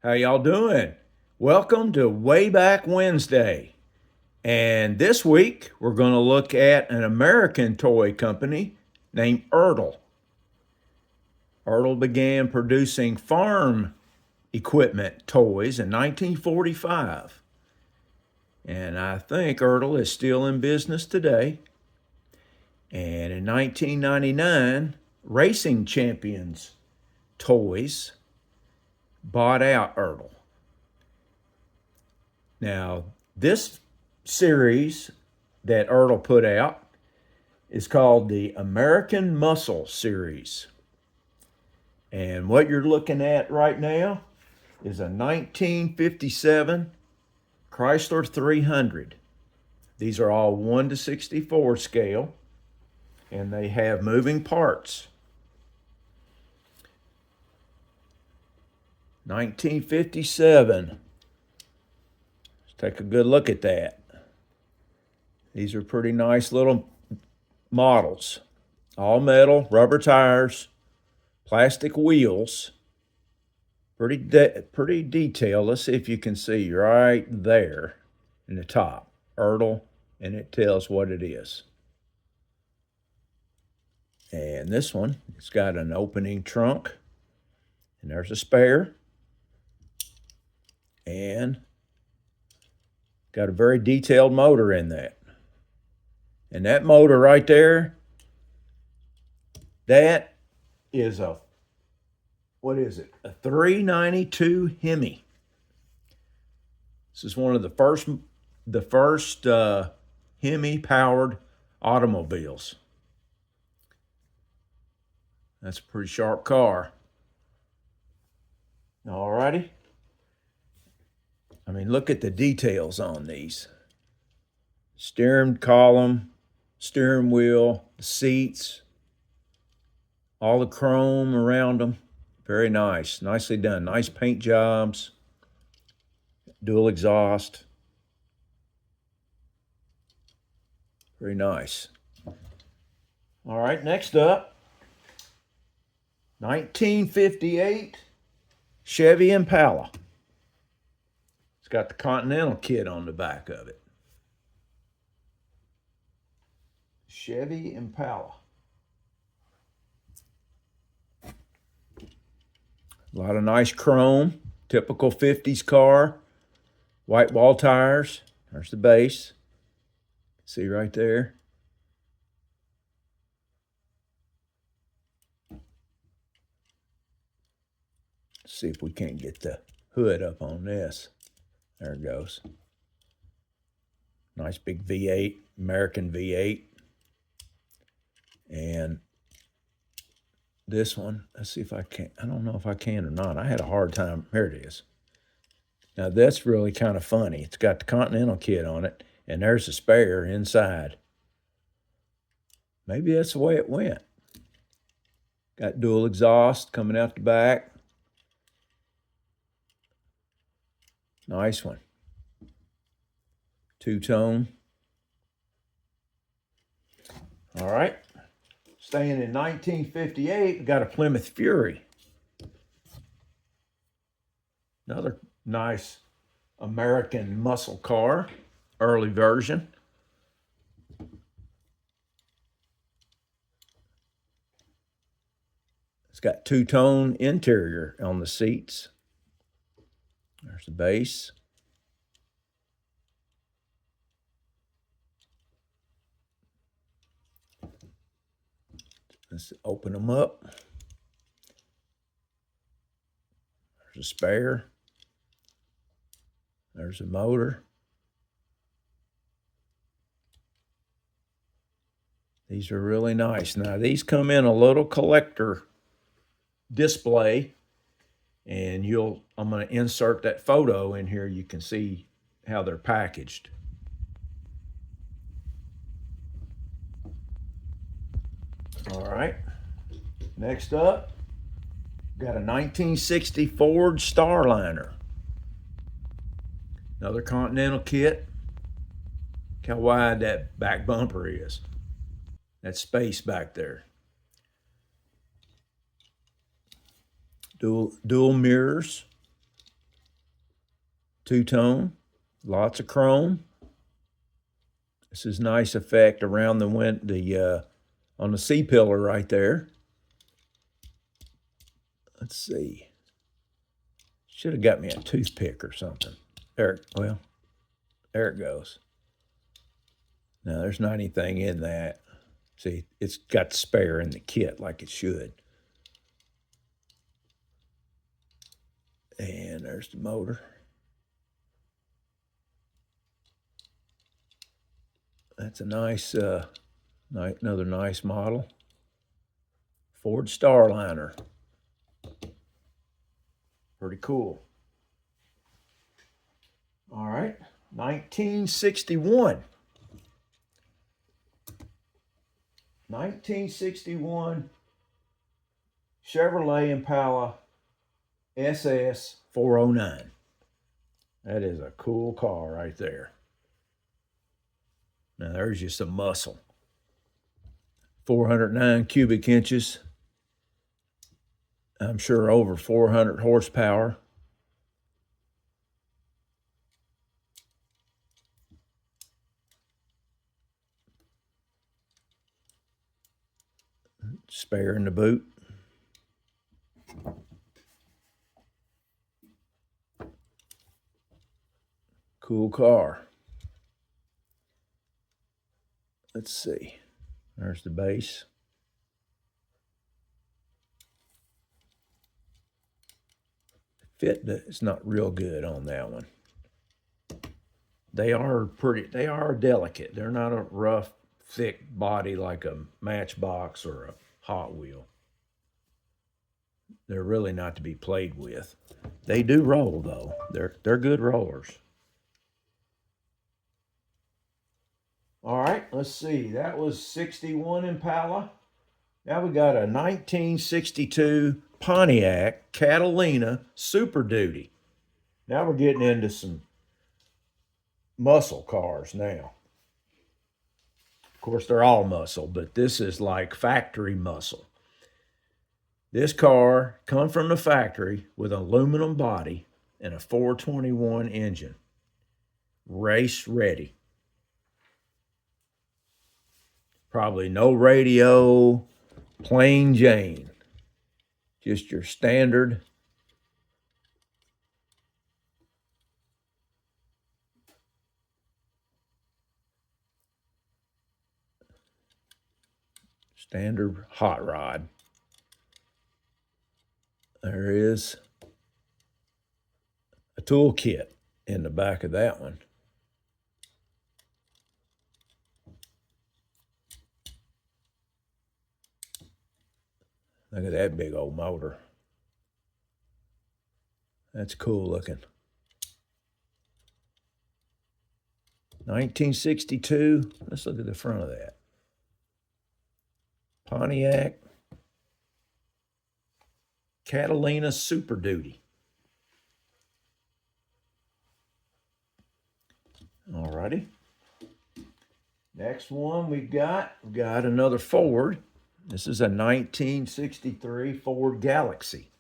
How y'all doing? Welcome to Way Back Wednesday. And this week we're going to look at an American toy company named Ertl. Ertl began producing farm equipment toys in 1945. And I think Ertl is still in business today. And in 1999, Racing Champions Toys bought out Ertl. Now, this series that Ertl put out is called the American Muscle series. And what you're looking at right now is a 1957 Chrysler 300. These are all 1 to 64 scale, and they have moving parts. 1957. Let's take a good look at that. These are pretty nice little models. All metal, rubber tires, plastic wheels. Pretty detailed. Let's see if you can see right there in the top. Ertl, and it tells what it is. And this one, it's got an opening trunk. And there's a spare. And got a very detailed motor in that. And that motor right there, that is what is it? A 392 Hemi. This is one of the first Hemi powered automobiles. That's a pretty sharp car. All righty. I mean, look at the details on these. Steering column, steering wheel, the seats, all the chrome around them. Very nice. Nicely done. Nice paint jobs. Dual exhaust. Very nice. All right, next up, 1958 Chevy Impala. It's got the Continental kit on the back of it. Chevy Impala. A lot of nice chrome, typical 50s car. White wall tires. There's the base. See right there. See if we can't get the hood up on this. There it goes. Nice big V8, American V8. And this one, let's see if I can. I don't know if I can or not. I had a hard time. Here it is. Now that's really kind of funny. It's got the Continental kit on it, and there's a spare inside. Maybe that's the way it went. Got dual exhaust coming out the back. Nice one. Two-tone. All right. Staying in 1958, we got a Plymouth Fury. Another nice American muscle car, early version. It's got two-tone interior on the seats. There's the base. Let's open them up. There's a spare. There's a motor. These are really nice. Now, these come in a little collector display, and I'm going to insert that photo in here. You can see how they're packaged. All right. Next up, got a 1960 Ford Starliner. Another Continental kit. Look how wide that back bumper is. That space back there. Dual mirrors. two-tone, lots of chrome. This is nice effect around the on the C-pillar right there. Let's see. Should have got me a toothpick or something. There, well, there it goes. Now, there's not anything in that. See, it's got spare in the kit like it should. And there's the motor. That's a nice, another nice model. Ford Starliner. Pretty cool. All right, 1961. 1961 Chevrolet Impala SS 409. That is a cool car right there. Now there's just some muscle. 409 cubic inches. I'm sure over 400 horsepower. Spare in the boot. Cool car. Let's see. There's the base. Fit is not real good on that one. They are delicate. They're not a rough, thick body like a Matchbox or a Hot Wheel. They're really not to be played with. They do roll though. They're good rollers. All right, let's see. That was 61 Impala. Now we got a 1962 Pontiac Catalina Super Duty. Now we're getting into some muscle cars now. Of course, they're all muscle, but this is like factory muscle. This car come from the factory with an aluminum body and a 421 engine. Race ready. Probably no radio, plain Jane. Just your standard hot rod. There is a tool kit in the back of that one. Look at that big old motor. That's cool looking. 1962. Let's look at the front of that. Pontiac Catalina Super Duty. Alrighty. Next one we've got another Ford. This is a 1963 Ford Galaxy.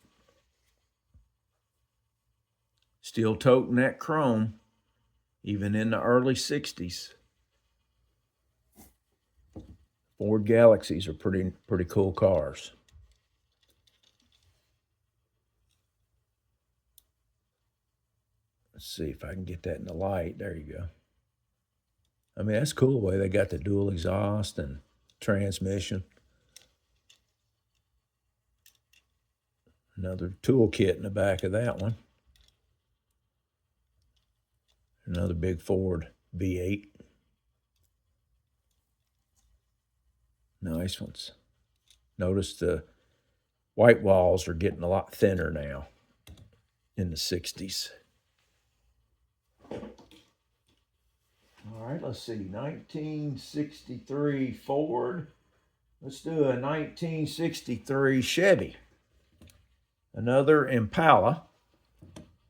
Still toting that chrome, even in the early 60s. Ford Galaxies are pretty cool cars. Let's see if I can get that in the light. There you go. I mean, that's cool the way they got the dual exhaust and transmission. Another tool kit in the back of that one. Another big Ford V8. Nice ones. Notice the white walls are getting a lot thinner now in the 60s. All right, let's see. 1963 Ford. Let's do a 1963 Chevy. Another Impala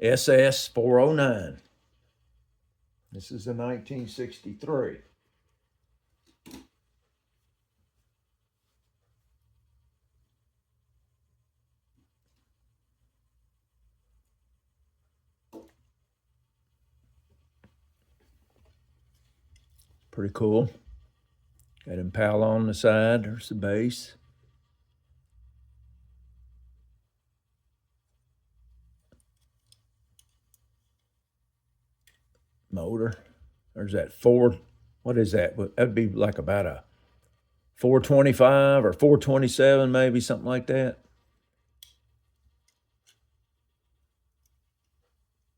SS 409. This is a 1963. Pretty cool. Got Impala on the side. There's the base. Motor. There's that Ford. What is that? That'd be like about a 425 or 427, maybe, something like that.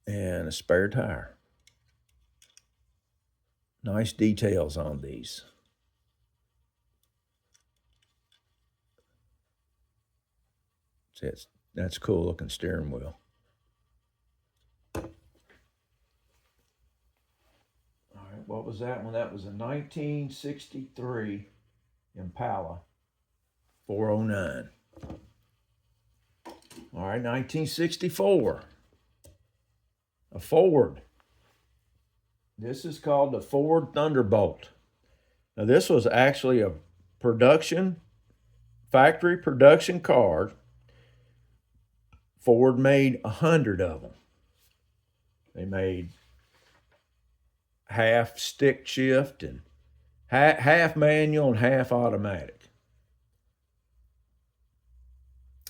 And a spare tire. Nice details on these. That's cool looking steering wheel. All right, what was that one? That was a 1963 Impala 409. All right, 1964. A Ford. This is called the Ford Thunderbolt. Now, this was actually a factory production car. Ford made 100 of them. They made half stick shift and half manual and half automatic.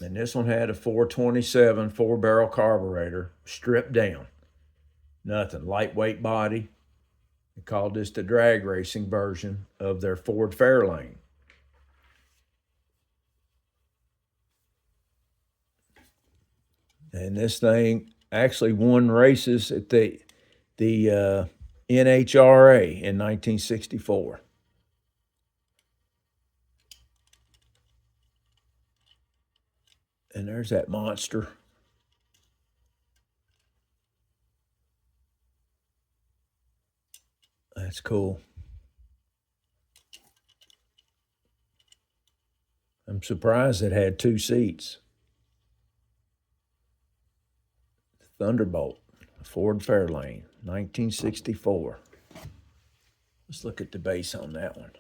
And this one had a 427 4-barrel carburetor, stripped down. Nothing, lightweight body. They called this the drag racing version of their Ford Fairlane. And this thing actually won races at the NHRA in 1964. And there's that monster. That's cool. I'm surprised it had 2 seats. Thunderbolt, Ford Fairlane, 1964. Let's look at the base on that one.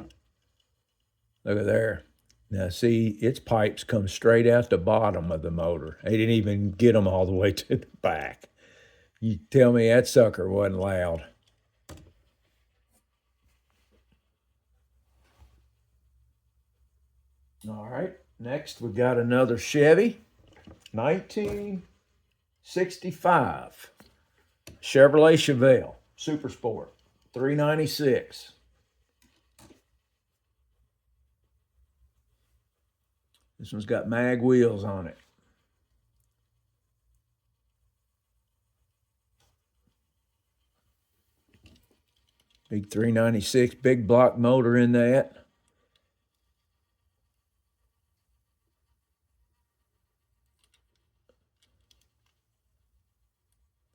Look at there. Now see, its pipes come straight out the bottom of the motor. They didn't even get them all the way to the back. You tell me that sucker wasn't loud. All right, next we got another Chevy, 1965. Chevrolet Chevelle, Super Sport, $396. This one's got mag wheels on it. Big 396, big block motor in that.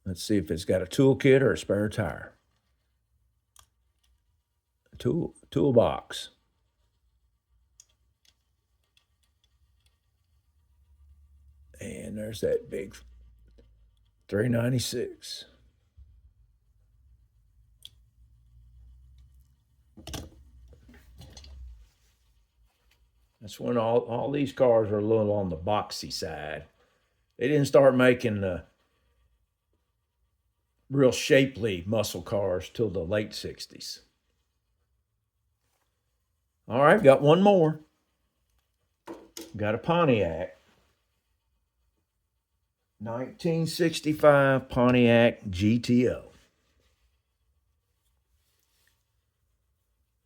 Let's see if it's got a toolkit or a spare tire. Toolbox. And there's that big 396. That's when all these cars are a little on the boxy side. They didn't start making the real shapely muscle cars till the late 60s. All right, got one more. Got a Pontiac. 1965 Pontiac GTO.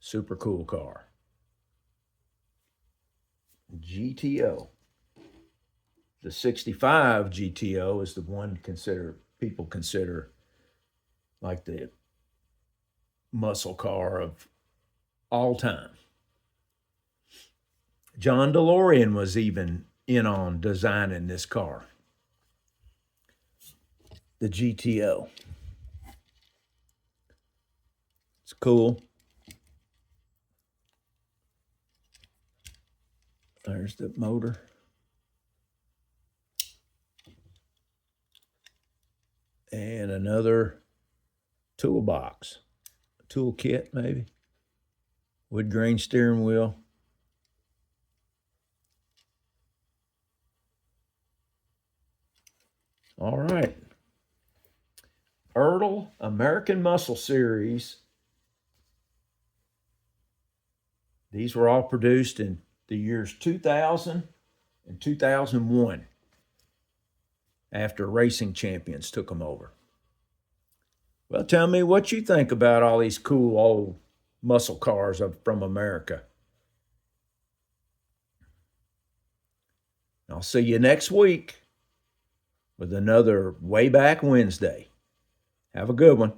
Super cool car. GTO. The 65 GTO is the one people consider like the muscle car of all time. John DeLorean was even in on designing this car. The GTO. It's cool. There's the motor. And another toolbox. Toolkit, maybe. Wood grain steering wheel. All right. Ertl American Muscle Series These were all produced in the years 2000 and 2001 after racing champions took them over. Well, tell me what you think about all these cool old muscle cars from America. I'll see you next week with another Way Back Wednesday. Have a good one.